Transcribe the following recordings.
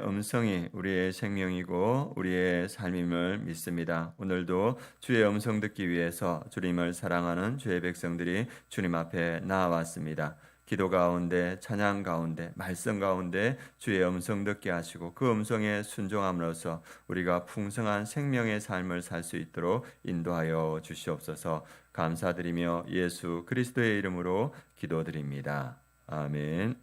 하나님의 음성이 우리의 생명이고 우리의 삶임을 믿습니다. 오늘도 주의 음성 듣기 위해서 주님을 사랑하는 주의 백성들이 주님 앞에 나아왔습니다. 기도 가운데, 찬양 가운데, 말씀 가운데 주의 음성 듣게 하시고 그 음성에 순종함으로써 우리가 풍성한 생명의 삶을 살 수 있도록 인도하여 주시옵소서. 감사드리며 예수 그리스도의 이름으로 기도드립니다. 아멘.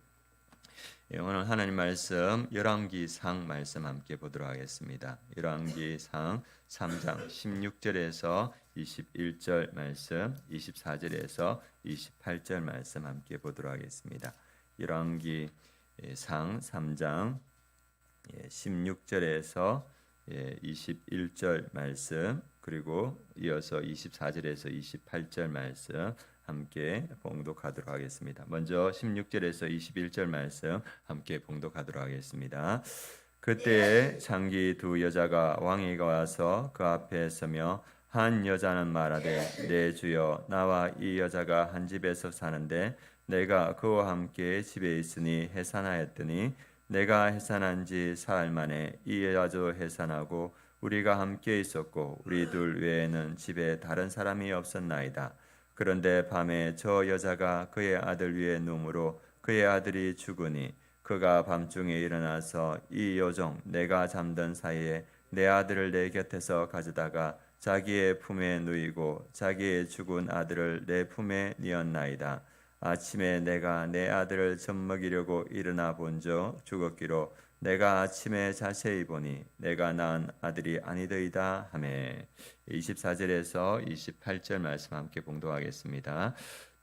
오늘 하나님 말씀 열왕기상 말씀 함께 보도록 하겠습니다. 열왕기상 3장 16절에서 21절 말씀, 24절에서 28절 말씀 함께 보도록 하겠습니다. 열왕기상 3장 16절에서 21절 말씀, 그리고 이어서 24절에서 28절 말씀 함께 봉독하도록 하겠습니다. 먼저 16절에서 21절 말씀 함께 봉독하도록 하겠습니다. 그때 장기 두 여자가 왕에게 와서 그 앞에 서며 한 여자는 말하되 내 주여 나와 이 여자가 한 집에서 사는데 내가 그와 함께 집에 있으니 해산하였더니 내가 해산한 지 사흘 만에 이 여자도 해산하고 우리가 함께 있었고 우리 둘 외에는 집에 다른 사람이 없었나이다. 그런데 밤에 저 여자가 그의 아들 위에 누움으로 그의 아들이 죽으니 그가 밤중에 일어나서 이 요종 내가 잠든 사이에 내 아들을 내 곁에서 가져다가 자기의 품에 누이고 자기의 죽은 아들을 내 품에 뉘었나이다. 아침에 내가 내 아들을 젖먹이려고 일어나 본즉 죽었기로 내가 아침에 자세히 보니 내가 낳은 아들이 아니더이다 하매. 24절에서 28절 말씀 함께 봉독하겠습니다.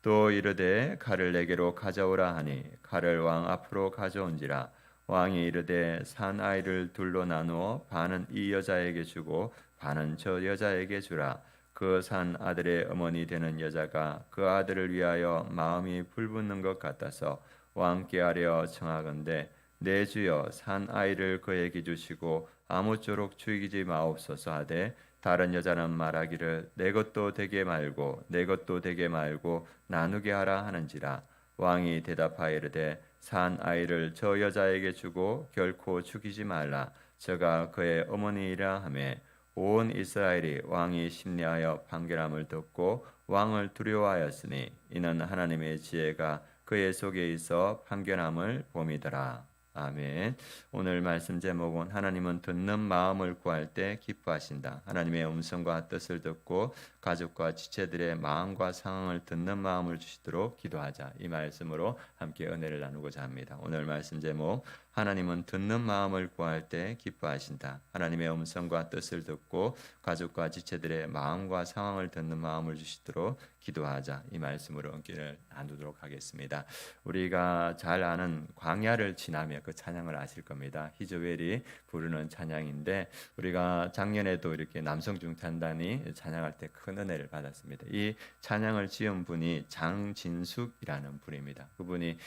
또 이르되 칼을 내게로 가져오라 하니 칼을 왕 앞으로 가져온지라. 왕이 이르되 산 아이를 둘로 나누어 반은 이 여자에게 주고 반은 저 여자에게 주라. 그 산 아들의 어머니 되는 여자가 그 아들을 위하여 마음이 불붙는 것 같아서 왕께 하려 청하건대 내 주여 산 아이를 그에게 주시고 아무쪼록 죽이지 마옵소서 하되 다른 여자는 말하기를 내 것도 되게 말고 내 것도 되게 말고 나누게 하라 하는지라. 왕이 대답하여 이르되 산 아이를 저 여자에게 주고 결코 죽이지 말라. 저가 그의 어머니이라 하매 온 이스라엘이 왕이 심리하여 판결함을 듣고 왕을 두려워하였으니 이는 하나님의 지혜가 그의 속에 있어 판결함을 봄이더라. 아멘. 오늘 말씀 제목은 하나님은 듣는 마음을 구할 때 기뻐하신다. 하나님의 음성과 뜻을 듣고 가족과 지체들의 마음과 상황을 듣는 마음을 주시도록 기도하자. 이 말씀으로 함께 은혜를 나누고자 합니다. 오늘 말씀 제목 하나님은 듣는 마음을 구할 때 기뻐하신다. 하나님의 음성과 뜻을 듣고 가족과 지체들의 마음과 상황을 듣는 마음을 주시도록 기도하자. 이 말씀으로 은혜를 나누도록 하겠습니다. 우리가 잘 아는 광야를 지나며 그 찬양을 아실 겁니다. 히즈웰이 부르는 찬양인데 우리가 작년에도 이렇게 남성중탄단이 찬양할 때 큰 은혜를 받았습니다. 이 찬양을 지은 분이 장진숙이라는 분입니다. 그분이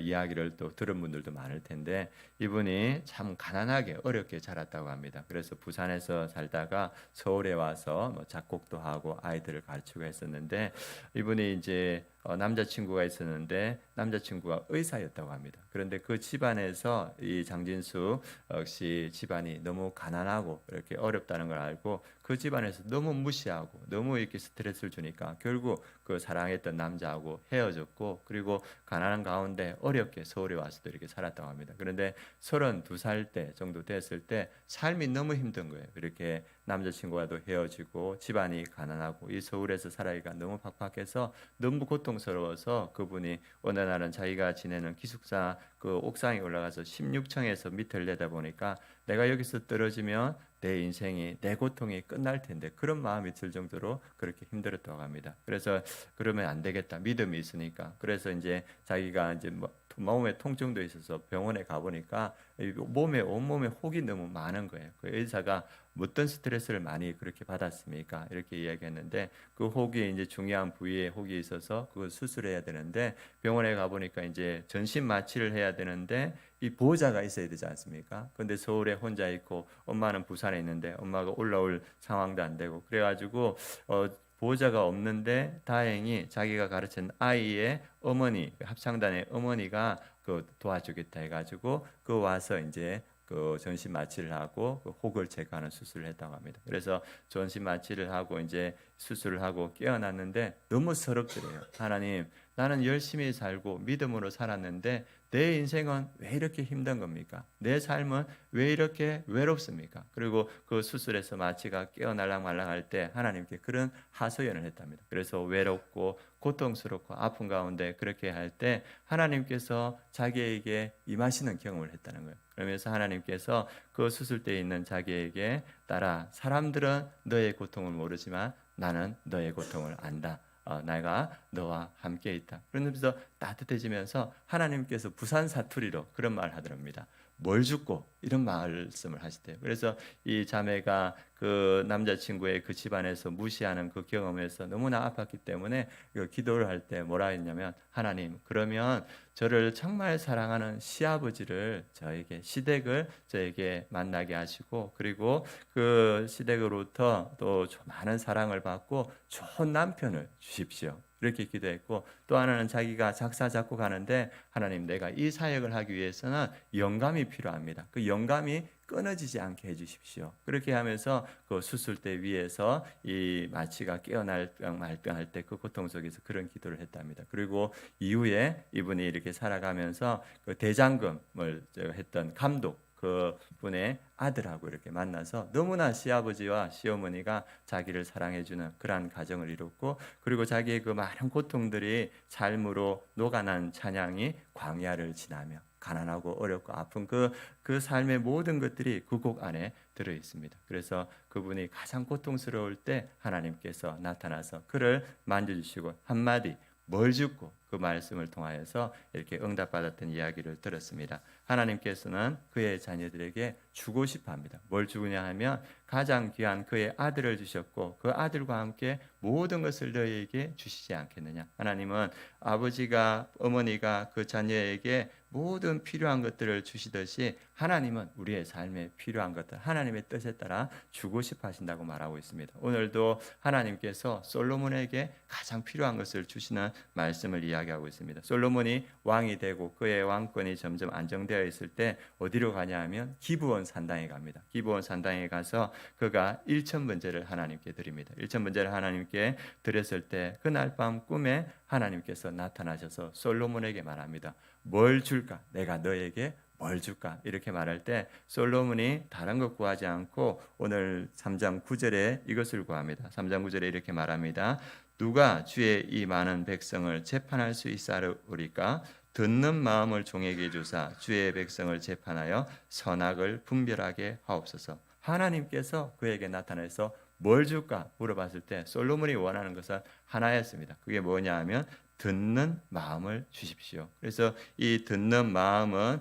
이야기를 또 들은 분들도 많을 텐데 이분이 참 가난하게 어렵게 자랐다고 합니다. 그래서 부산에서 살다가 서울에 와서 작곡도 하고 아이들을 가르치고 했었는데 이분이 이제 남자친구가 있었는데 남자친구가 의사였다고 합니다. 그런데 그 집안에서 이 장진수 역시 집안이 너무 가난하고 이렇게 어렵다는 걸 알고 그 집안에서 너무 무시하고 너무 이렇게 스트레스를 주니까 결국 그 사랑했던 남자하고 헤어졌고 그리고 가난한 가운데 어렵게 서울에 와서도 이렇게 살았다고 합니다. 그런데 32살 때 정도 됐을 때 삶이 너무 힘든 거예요. 이렇게 남자친구와도 헤어지고 집안이 가난하고 이 서울에서 살아가기가 너무 팍팍해서 너무 고통스러워서 그분이 어느 날은 자기가 지내는 기숙사 그 옥상에 올라가서 16층에서 밑을 내다보니까 내가 여기서 떨어지면 내 인생이 내 고통이 끝날 텐데 그런 마음이 들 정도로 그렇게 힘들었다고 합니다. 그래서 그러면 안 되겠다. 믿음이 있으니까. 그래서 이제 자기가 이제 몸에 통증도 있어서 병원에 가보니까 온몸에 혹이 너무 많은 거예요. 그 의사가 어떤 스트레스를 많이 그렇게 받았습니까? 이렇게 이야기했는데 그 혹이 이제 중요한 부위에 혹이 있어서 그걸 수술해야 되는데 병원에 가보니까 이제 전신 마취를 해야 되는데 이 보호자가 있어야 되지 않습니까? 근데 서울에 혼자 있고 엄마는 부산에 있는데 엄마가 올라올 상황도 안 되고 그래가지고 보호자가 없는데 다행히 자기가 가르친 아이의 어머니 합창단의 어머니가 그 도와주겠다 해가지고 그 와서 이제 그 전신 마취를 하고 그 혹을 제거하는 수술을 했다고 합니다. 그래서 전신 마취를 하고 이제 수술을 하고 깨어났는데 너무 서럽더래요. 하나님, 나는 열심히 살고 믿음으로 살았는데 내 인생은 왜 이렇게 힘든 겁니까? 내 삶은 왜 이렇게 외롭습니까? 그리고 그 수술에서 마취가 깨어날랑 말랑할 때 하나님께 그런 하소연을 했답니다. 그래서 외롭고 고통스럽고 아픈 가운데 그렇게 할 때 하나님께서 자기에게 임하시는 경험을 했다는 거예요. 그러면서 하나님께서 그 수술대에 있는 자기에게 따라 사람들은 너의 고통을 모르지만 나는 너의 고통을 안다. 내가 너와 함께 있다. 그러면서 따뜻해지면서 하나님께서 부산 사투리로 그런 말을 하더랍니다. 뭘 죽고 이런 말씀을 하시대요. 그래서 이 자매가 그 남자친구의 그 집안에서 무시하는 그 경험에서 너무나 아팠기 때문에 기도를 할 때 뭐라 했냐면, 하나님, 그러면 저를 정말 사랑하는 시아버지를 저에게, 시댁을 저에게 만나게 하시고, 그리고 그 시댁으로부터 또 많은 사랑을 받고 좋은 남편을 주십시오. 이렇게 기도했고, 또 하나는 자기가 작사 작곡하는데, 하나님, 내가 이 사역을 하기 위해서는 영감이 필요합니다. 그 영감이 끊어지지 않게 해주십시오. 그렇게 하면서 그 수술대 위에서 이 마취가 깨어날 말병할 때 그 고통 속에서 그런 기도를 했답니다. 그리고 이후에 이분이 이렇게 살아가면서 그 대장금을 했던 감독, 그 분의 아들하고 이렇게 만나서 너무나 시아버지와 시어머니가 자기를 사랑해주는 그러한 가정을 이뤘고, 그리고 자기의 그 많은 고통들이 삶으로 녹아난 찬양이 광야를 지나며, 가난하고 어렵고 아픈 그 삶의 모든 것들이 그 곡 안에 들어 있습니다. 그래서 그분이 가장 고통스러울 때 하나님께서 나타나서 그를 만져주시고 한마디 뭘 죽고 그 말씀을 통하여서 이렇게 응답받았던 이야기를 들었습니다. 하나님께서는 그의 자녀들에게 주고 싶어 합니다. 뭘 주느냐 하면 가장 귀한 그의 아들을 주셨고 그 아들과 함께 모든 것을 너희에게 주시지 않겠느냐. 하나님은 아버지가, 어머니가 그 자녀에게 모든 필요한 것들을 주시듯이 하나님은 우리의 삶에 필요한 것들, 하나님의 뜻에 따라 주고 싶어 하신다고 말하고 있습니다. 오늘도 하나님께서 솔로몬에게 가장 필요한 것을 주시는 말씀을 이야기하고 있습니다. 솔로몬이 왕이 되고 그의 왕권이 점점 안정되어 있을 때 어디로 가냐 하면 기브온 산당에 갑니다. 기브온 산당에 가서 그가 일천번제를 하나님께 드립니다. 일천번제를 하나님께 드렸을 때 그날 밤 꿈에 하나님께서 나타나셔서 솔로몬에게 말합니다. 뭘 줄까? 내가 너에게 뭘 줄까? 이렇게 말할 때 솔로몬이 다른 것 구하지 않고 오늘 3장 9절에 이것을 구합니다. 3장 9절에 이렇게 말합니다. 누가 주의 이 많은 백성을 재판할 수 있사오리까? 듣는 마음을 종에게 주사 주의 백성을 재판하여 선악을 분별하게 하옵소서. 하나님께서 그에게 나타나서 뭘 줄까 물어봤을 때 솔로몬이 원하는 것은 하나였습니다. 그게 뭐냐 하면 듣는 마음을 주십시오. 그래서 이 듣는 마음은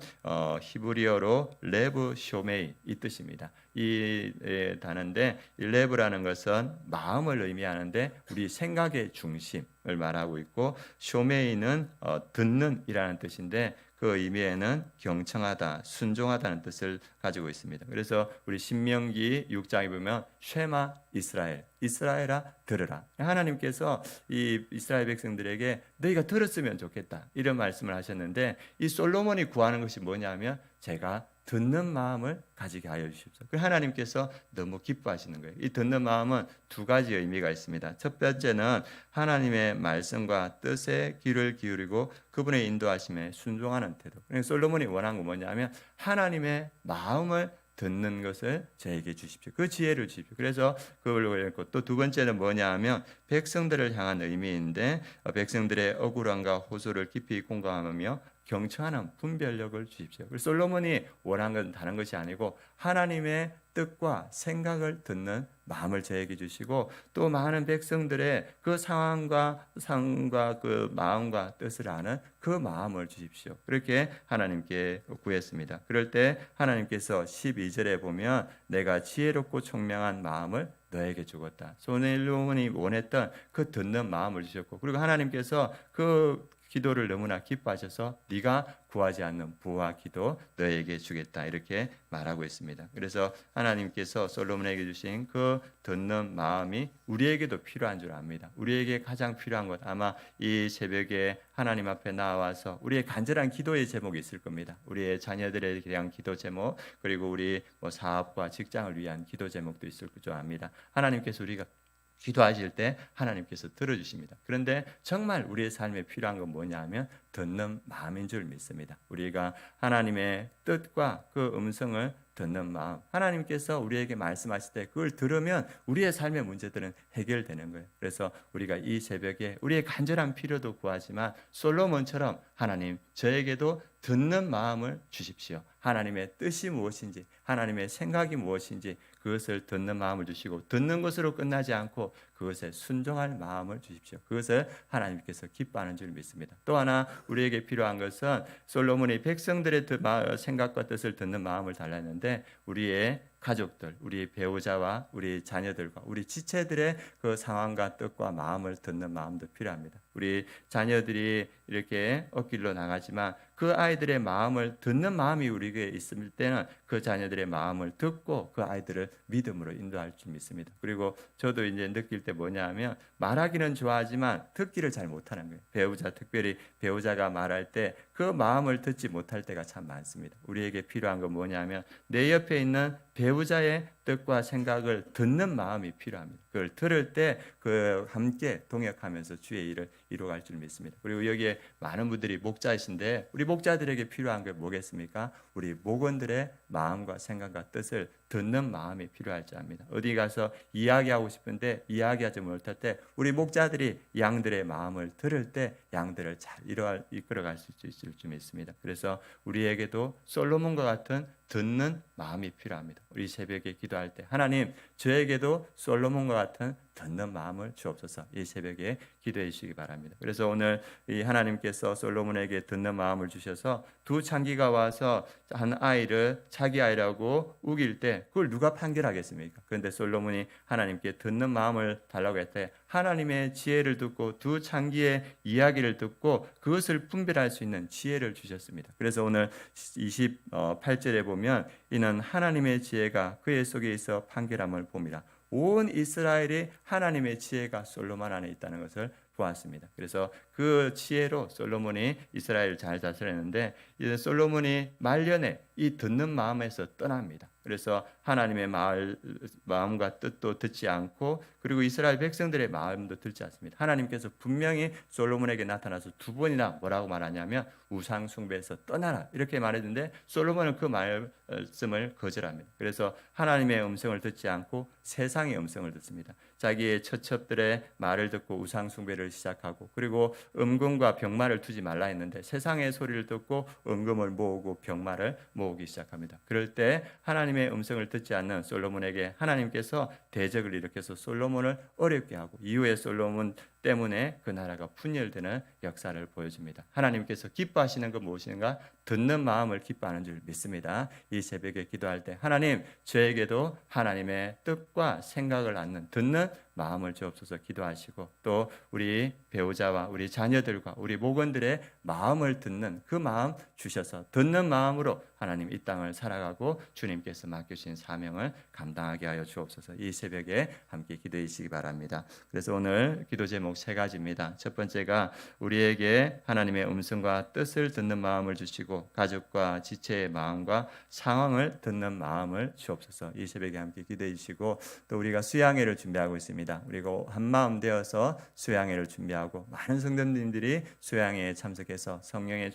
히브리어로 레브 쇼메이 이 뜻입니다. 이 단어인데 이 레브라는 것은 마음을 의미하는데 우리 생각의 중심을 말하고 있고, 쇼메이는 듣는이라는 뜻인데 그 의미에는 경청하다, 순종하다는 뜻을 가지고 있습니다. 그래서 우리 신명기 6장에 보면 쉐마 이스라엘, 이스라엘아 들으라. 하나님께서 이 이스라엘 백성들에게 너희가 들었으면 좋겠다 이런 말씀을 하셨는데, 이 솔로몬이 구하는 것이 뭐냐면 제가 듣는 마음을 가지게 하여 주십시오. 그 하나님께서 너무 기뻐하시는 거예요. 이 듣는 마음은 두 가지 의미가 있습니다. 첫 번째는 하나님의 말씀과 뜻에 귀를 기울이고 그분의 인도하심에 순종하는 태도. 그러니까 솔로몬이 원한 건 뭐냐면 하나님의 마음을 듣는 것을 저에게 주십시오. 그 지혜를 주십시오. 그래서 그걸 했고, 또 두 번째는 뭐냐 하면 백성들을 향한 의미인데 백성들의 억울함과 호소를 깊이 공감하며 경청하는 분별력을 주십시오. 솔로몬이 원한 건 다른 것이 아니고 하나님의 뜻과 생각을 듣는 마음을 저에게 주시고 또 많은 백성들의 그 상황과 그 마음과 뜻을 아는 그 마음을 주십시오. 그렇게 하나님께 구했습니다. 그럴 때 하나님께서 12절에 보면 내가 지혜롭고 총명한 마음을 너에게 주었다. 솔로몬이 원했던 그 듣는 마음을 주셨고, 그리고 하나님께서 그 기도를 너무나 기뻐하셔서 네가 구하지 않는 부와 기도 너에게 주겠다 이렇게 말하고 있습니다. 그래서 하나님께서 솔로몬에게 주신 그 듣는 마음이 우리에게도 필요한 줄 압니다. 우리에게 가장 필요한 것 아마 이 새벽에 하나님 앞에 나와서 우리의 간절한 기도의 제목이 있을 겁니다. 우리의 자녀들에 대한 기도 제목 그리고 우리 사업과 직장을 위한 기도 제목도 있을 줄 압니다. 하나님께서 우리가 기도하실 때 하나님께서 들어주십니다. 그런데 정말 우리의 삶에 필요한 건 뭐냐 하면 듣는 마음인 줄 믿습니다. 우리가 하나님의 뜻과 그 음성을 듣는 마음, 하나님께서 우리에게 말씀하실 때 그걸 들으면 우리의 삶의 문제들은 해결되는 거예요. 그래서 우리가 이 새벽에 우리의 간절한 필요도 구하지만 솔로몬처럼 하나님 저에게도 듣는 마음을 주십시오. 하나님의 뜻이 무엇인지 하나님의 생각이 무엇인지 그것을 듣는 마음을 주시고 듣는 것으로 끝나지 않고 그것에 순종할 마음을 주십시오. 그것을 하나님께서 기뻐하는 줄 믿습니다. 또 하나 우리에게 필요한 것은 솔로몬이 백성들의 생각과 뜻을 듣는 마음을 달랐는데 우리의 가족들, 우리 배우자와 우리 자녀들과 우리 지체들의 그 상황과 뜻과 마음을 듣는 마음도 필요합니다. 우리 자녀들이 이렇게 엇길로 나가지만 그 아이들의 마음을 듣는 마음이 우리에게 있을 때는 그 자녀들의 마음을 듣고 그 아이들을 믿음으로 인도할 줄 믿습니다. 그리고 저도 이제 느낄 때 뭐냐 하면 말하기는 좋아하지만 듣기를 잘 못하는 거예요. 배우자, 특별히 배우자가 말할 때 그 마음을 듣지 못할 때가 참 많습니다. 우리에게 필요한 건 뭐냐 하면 내 옆에 있는 배우자의 뜻과 생각을 듣는 마음이 필요합니다. 그걸 들을 때 그 함께 동역하면서 주의 일을 이루어갈 줄 믿습니다. 그리고 여기에 많은 분들이 목자이신데 우리 목자들에게 필요한 게 뭐겠습니까? 우리 목원들의 마음과 생각과 뜻을 듣는 마음이 필요할 줄 압니다. 어디 가서 이야기하고 싶은데 이야기하지 못할 때 우리 목자들이 양들의 마음을 들을 때 양들을 잘 이끌어갈 수 있을 줄 믿습니다. 그래서 우리에게도 솔로몬과 같은 듣는 마음이 필요합니다. 우리 새벽에 기도할 때 하나님 저에게도 솔로몬과 같은 듣는 마음을 주옵소서. 이 새벽에 기도해 주시기 바랍니다. 그래서 오늘 이 하나님께서 솔로몬에게 듣는 마음을 주셔서 두 창기가 와서 한 아이를 자기 아이라고 우길 때 그걸 누가 판결하겠습니까? 그런데 솔로몬이 하나님께 듣는 마음을 달라고 할 때 하나님의 지혜를 듣고 두 창기의 이야기를 듣고 그것을 분별할 수 있는 지혜를 주셨습니다. 그래서 오늘 28절에 보면 이는 하나님의 지혜가 그의 속에 있어 판결함을 봅니다. 온 이스라엘이 하나님의 지혜가 솔로몬 안에 있다는 것을 보았습니다. 그래서 그 지혜로 솔로몬이 이스라엘을 잘 다스렸는데 이제 솔로몬이 말년에 이 듣는 마음에서 떠납니다. 그래서 하나님의 마음과 뜻도 듣지 않고 그리고 이스라엘 백성들의 마음도 듣지 않습니다. 하나님께서 분명히 솔로몬에게 나타나서 두 번이나 뭐라고 말하냐면 우상 숭배에서 떠나라 이렇게 말했는데 솔로몬은 그 말씀을 거절합니다. 그래서 하나님의 음성을 듣지 않고 세상의 음성을 듣습니다. 자기의 처첩들의 말을 듣고 우상 숭배를 시작하고 그리고 음금과 병마를 두지 말라 했는데 세상의 소리를 듣고 음금을 모으고 병마를 모으기 시작합니다. 그럴 때 하나님의 음성을 듣지 않는 솔로몬에게 하나님께서 대적을 일으켜서 솔로몬을 어렵게 하고 이후에 솔로몬 때문에 그 나라가 분열되는 역사를 보여줍니다. 하나님께서 기뻐하시는 건 무엇인가? 듣는 마음을 기뻐하는 줄 믿습니다. 이 새벽에 기도할 때 하나님 저에게도 하나님의 뜻과 생각을 않는 듣는 마음을 주옵소서 기도하시고 또 우리 배우자와 우리 자녀들과 우리 목원들의 마음을 듣는 그 마음 주셔서 듣는 마음으로 하나님 이 땅을 살아가고 주님께서 맡겨주신 사명을 감당하게 하여 주옵소서. 이 새벽에 함께 기도해 주시기 바랍니다. 그래서 오늘 기도 제목 세 가지입니다. 첫 번째가 우리에게 하나님의 음성과 뜻을 듣는 마음을 주시고 가족과 지체의 마음과 상황을 듣는 마음을 주옵소서. 이 새벽에 함께 기도해 주시고 또 우리가 수양회를 준비하고 있습니다. 우리가 한 마음 되어서 수양회를 준비하고 많은 성도님들이 수양회에 참석해서 성령의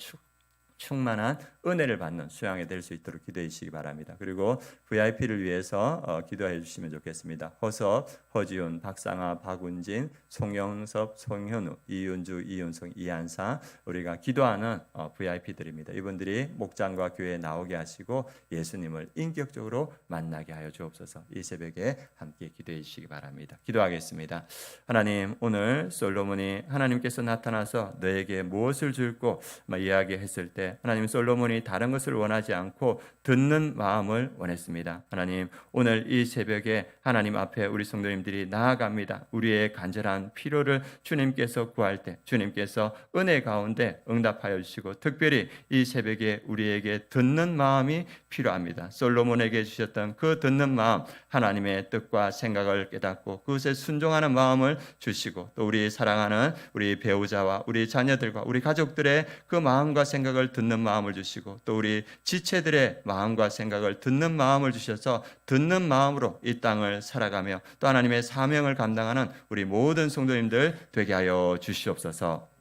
충만한 은혜를 받는 수양회 될 수 있도록 기도해 주시기 바랍니다. 그리고 VIP를 위해서 기도해 주시면 좋겠습니다. 허섭, 허지훈, 박상아, 박운진, 송영섭, 송현우, 이윤주, 이윤성, 이한사 우리가 기도하는 VIP들입니다. 이분들이 목장과 교회에 나오게 하시고 예수님을 인격적으로 만나게 하여 주옵소서. 이 새벽에 함께 기도해 주시기 바랍니다. 기도하겠습니다. 하나님 오늘 솔로몬이 하나님께서 나타나서 너에게 무엇을 줄고 이야기했을 때 가운데 하나님 솔로몬이 다른 것을 원하지 않고 듣는 마음을 원했습니다. 하나님 오늘 이 새벽에 하나님 앞에 우리 성도님들이 나아갑니다. 우리의 간절한 필요를 주님께서 구할 때 주님께서 은혜 가운데 응답하여 주시고 특별히 이 새벽에 우리에게 듣는 마음이 필요합니다. 솔로몬에게 주셨던 그 듣는 마음, 하나님의 뜻과 생각을 깨닫고 그것에 순종하는 마음을 주시고 또 우리 사랑하는 우리 배우자와 우리 자녀들과 우리 가족들의 그 마음과 생각을 듣는 마음을 주시고 또 우리 지체들의 마음과 생각을 듣는 마음을 주셔서 듣는 마음으로 이 땅을 살아가며 또 하나님의 사명을 감당하는 우리 모든 성도님들 되게 하여 주시옵소서.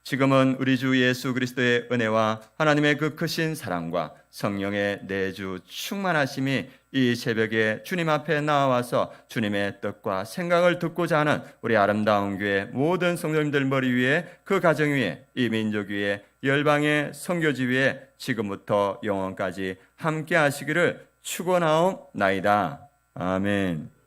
지금은 우리 주 예수 그리스도의 은혜와 하나님의 그 크신 사랑과 성령의 내주 충만하심이 이 새벽에 주님 앞에 나와서 주님의 뜻과 생각을 듣고자 하는 우리 아름다운 교회 모든 성도님들 머리 위에 그 가정 위에 이 민족 위에 열방의 선교지 위에 지금부터 영원까지 함께 하시기를 축원하옵나이다. 아멘.